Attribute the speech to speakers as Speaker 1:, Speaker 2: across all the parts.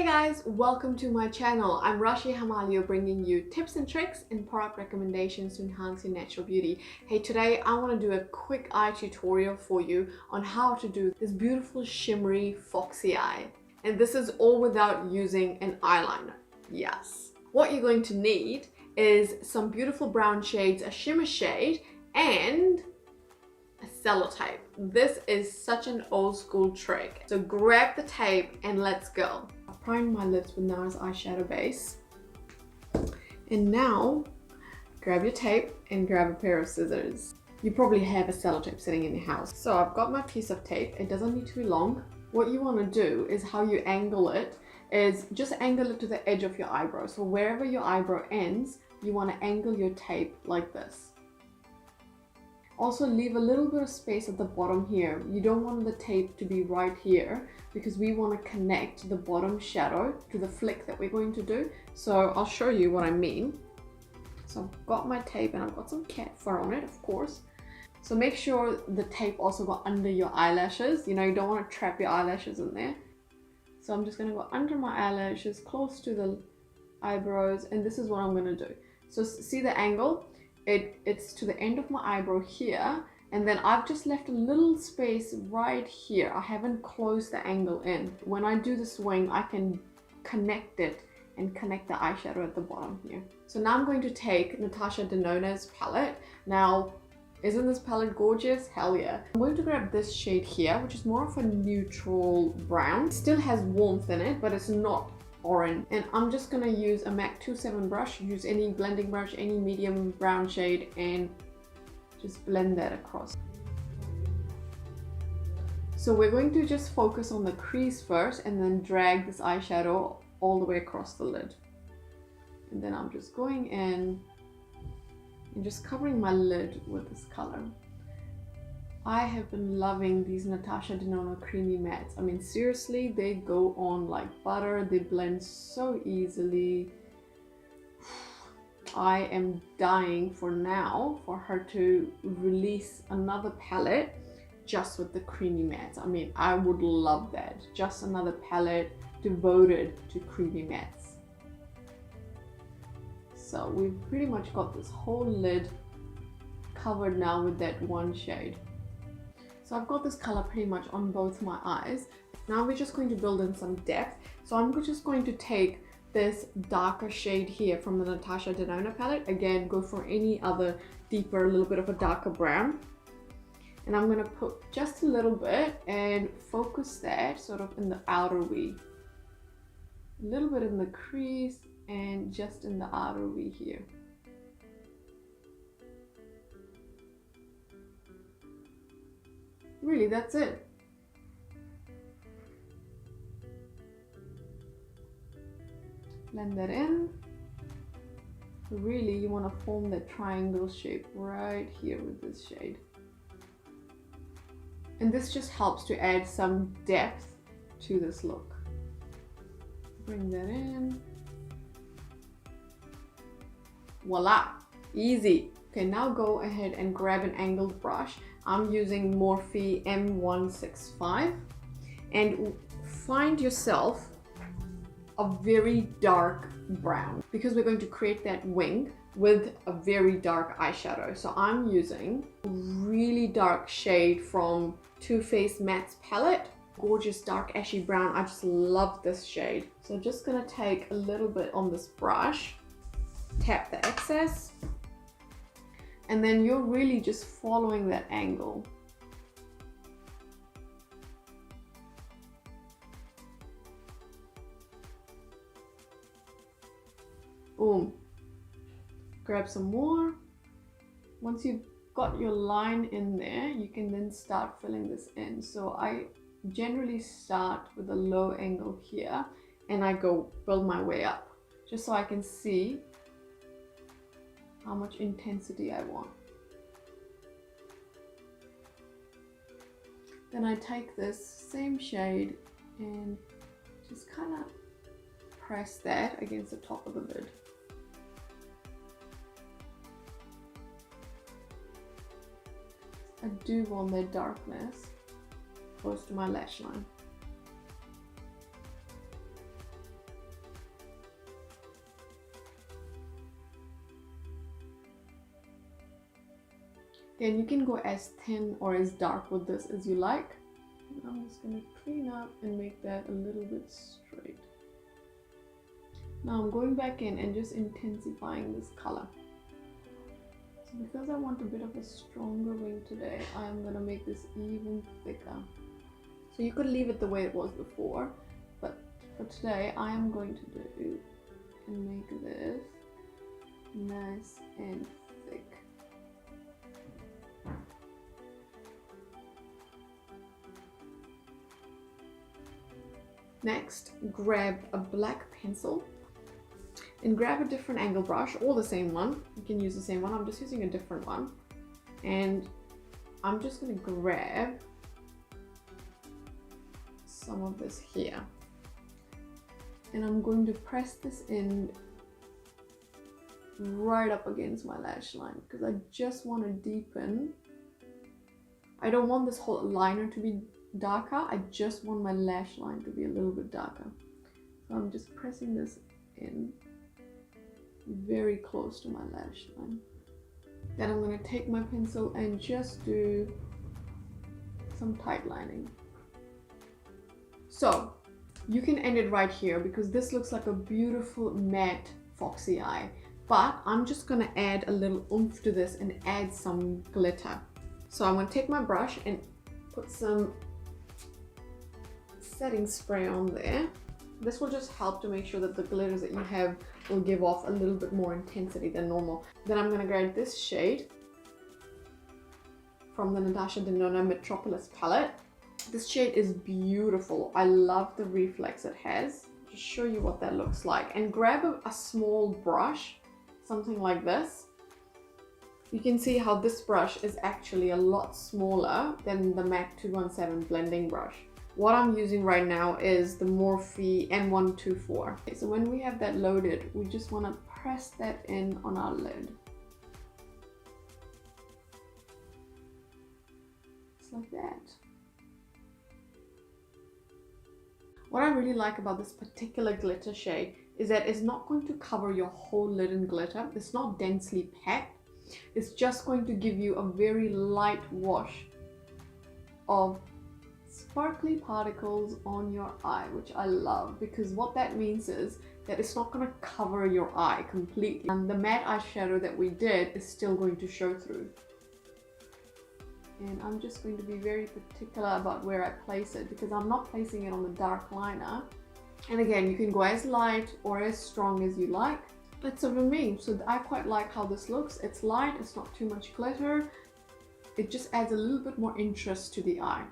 Speaker 1: Hey guys, welcome to my channel. I'm Rashi Hamalio, bringing you tips and tricks and product recommendations to enhance your natural beauty. Hey, today I want to do a quick eye tutorial for you on how to do this beautiful shimmery foxy eye. And this is all without using an eyeliner. Yes. What you're going to need is some beautiful brown shades, a shimmer shade, and a cellotape. This is such an old school trick. So grab the tape and let's go. I've primed my lips with NARS eyeshadow base. And now grab your tape and grab a pair of scissors. You probably have a cellotape sitting in your house. So I've got my piece of tape. It doesn't need to be long. What you want to do is how you angle it is just angle it to the edge of your eyebrow. So wherever your eyebrow ends, you want to angle your tape like this. Also leave a little bit of space at the bottom here. You don't want the tape to be right here because we want to connect the bottom shadow to the flick that we're going to do. So I'll show you what I mean. So I've got my tape and I've got some cat fur on it, of course. So make sure the tape also got under your eyelashes. You know, you don't want to trap your eyelashes in there. So I'm just going to go under my eyelashes, close to the eyebrows, and this is what I'm going to do. So see the angle? It's to the end of my eyebrow here, and then I've just left a little space right here. I haven't closed the angle in. When I do the swing, I can connect it and connect the eyeshadow at the bottom here. So now I'm going to take Natasha Denona's palette. Now, isn't this palette gorgeous? Hell yeah. I'm going to grab this shade here, which is more of a neutral brown. It still has warmth in it, but it's not orange. And I'm just gonna use a MAC 27 brush. Use any blending brush, any medium brown shade, and just blend that across. So we're going to just focus on the crease first and then drag this eyeshadow all the way across the lid. And then I'm just going in and just covering my lid with this color. I have been loving these Natasha Denona creamy mattes. I mean, seriously, they go on like butter. They blend so easily. I am dying for her to release another palette just with the creamy mattes. I mean, I would love that. Just another palette devoted to creamy mattes. So we've pretty much got this whole lid covered now with that one shade. So I've got this color pretty much on both my eyes. Now we're just going to build in some depth. So I'm just going to take this darker shade here from the Natasha Denona palette. Again, go for any other deeper, a little bit of a darker brown. And I'm going to put just a little bit and focus that sort of in the outer V. A little bit in the crease and just in the outer V here. Really, that's it. Blend that in. Really, you want to form that triangle shape right here with this shade. And this just helps to add some depth to this look. Bring that in. Voila, easy. Okay, now go ahead and grab an angled brush. I'm using Morphe M165 and find yourself a very dark brown because we're going to create that wing with a very dark eyeshadow. So I'm using a really dark shade from Too Faced Matte's palette. Gorgeous dark ashy brown. I just love this shade. So I'm just gonna take a little bit on this brush, tap the excess, and then you're really just following that angle. Boom. Grab some more. Once you've got your line in there, you can then start filling this in. So I generally start with a low angle here and I go build my way up just so I can see how much intensity I want. Then I take this same shade and just kind of press that against the top of the lid. I do want that darkness close to my lash line. Again, you can go as thin or as dark with this as you like. I'm just going to clean up and make that a little bit straight. Now I'm going back in and just intensifying this color. So because I want a bit of a stronger wing today, I am going to make this even thicker. So you could leave it the way it was before, but for today I am going to do and make this nice and thick. Next, grab a black pencil and grab a different angle brush or the same one. You can use the same one, I'm just using a different one. And I'm just going to grab some of this here. And I'm going to press this in right up against my lash line because I just want to deepen. I don't want this whole liner to be darker, I just want my lash line to be a little bit darker. So I'm just pressing this in very close to my lash line. Then I'm going to take my pencil and just do some tight lining. So you can end it right here because this looks like a beautiful matte foxy eye. But I'm just going to add a little oomph to this and add some glitter. So I'm going to take my brush and put some setting spray on there. This will just help to make sure that the glitters that you have will give off a little bit more intensity than normal. Then I'm going to grab this shade from the Natasha Denona Metropolis palette. This shade is beautiful. I love the reflex it has. Just show you what that looks like. And grab a small brush, something like this. You can see how this brush is actually a lot smaller than the MAC 217 blending brush. What I'm using right now is the Morphe N124. Okay, so when we have that loaded, we just want to press that in on our lid. Just like that. What I really like about this particular glitter shade is that it's not going to cover your whole lid in glitter. It's not densely packed. It's just going to give you a very light wash of sparkly particles on your eye, which I love because what that means is that it's not going to cover your eye completely. And the matte eyeshadow that we did is still going to show through. And I'm just going to be very particular about where I place it because I'm not placing it on the dark liner. And again, you can go as light or as strong as you like. That's over me. So I quite like how this looks. It's light, it's not too much glitter. It just adds a little bit more interest to the eye.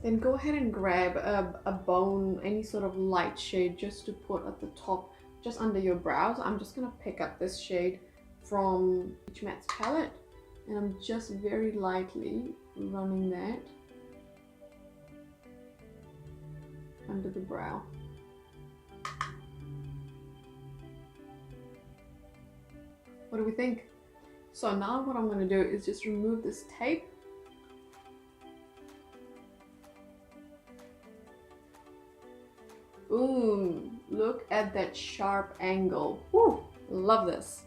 Speaker 1: Then go ahead and grab a bone, any sort of light shade just to put at the top, just under your brows. I'm just going to pick up this shade from Peach Matte's palette. And I'm just very lightly running that under the brow. What do we think? So now what I'm going to do is just remove this tape. Ooh, look at that sharp angle. Woo, love this.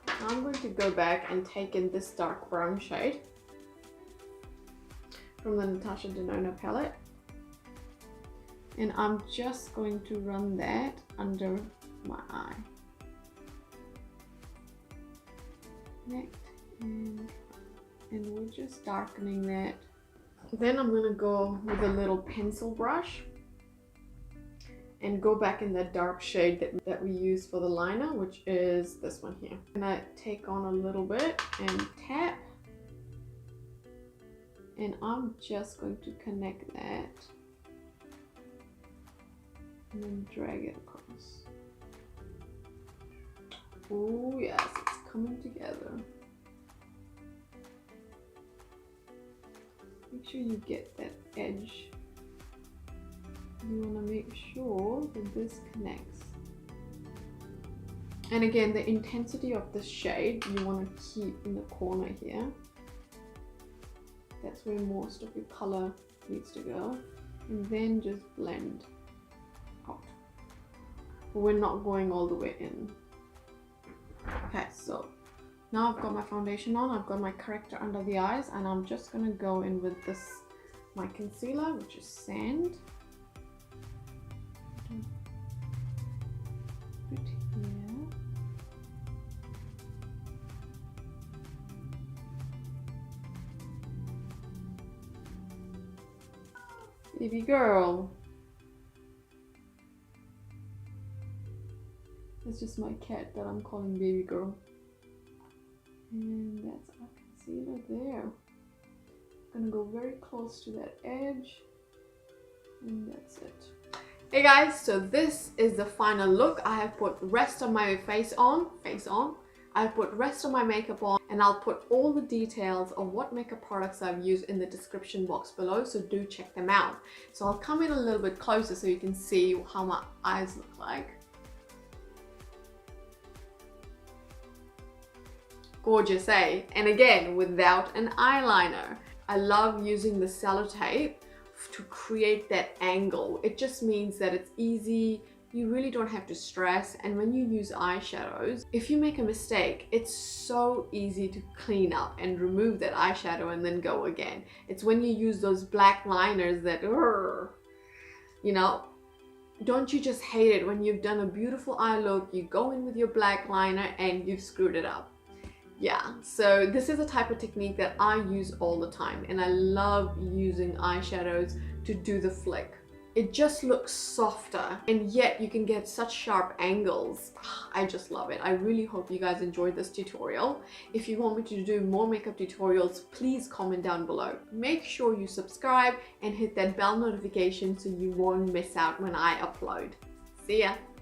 Speaker 1: Now I'm going to go back and take in this dark brown shade from the Natasha Denona palette. And I'm just going to run that under my eye. Next, and we're just darkening that. Then I'm going to go with a little pencil brush and go back in that dark shade that we use for the liner, which is this one here. I'm gonna take on a little bit and tap, and I'm just going to connect that and then drag it across. Oh yes, it's coming together. Make sure you get that edge. You want to make sure that this connects. And again, the intensity of the shade you want to keep in the corner here. That's where most of your color needs to go. And then just blend out. But we're not going all the way in. Okay, so Now I've got my foundation on, I've got my corrector under the eyes, and I'm just gonna go in with this, my concealer, which is Sand. Put here. Baby girl. It's just my cat that I'm calling baby girl. And that's our concealer there. I'm gonna go very close to that edge. And that's it. Hey guys, so this is the final look. I have put the rest of my face on. I've put rest of my makeup on, and I'll put all the details of what makeup products I've used in the description box below, so do check them out. So I'll come in a little bit closer so you can see how my eyes look like. Gorgeous, eh? And again, without an eyeliner. I love using the cellotape to create that angle. It just means that it's easy. You really don't have to stress, and when you use eyeshadows, if you make a mistake, it's so easy to clean up and remove that eyeshadow and then go again. It's when you use those black liners that, you know, don't you just hate it when you've done a beautiful eye look, you go in with your black liner and you've screwed it up. Yeah, so this is a type of technique that I use all the time, and I love using eyeshadows to do the flick. It just looks softer, and yet you can get such sharp angles. I just love it. I really hope you guys enjoyed this tutorial. If you want me to do more makeup tutorials, please comment down below. Make sure you subscribe and hit that bell notification so you won't miss out when I upload. See ya!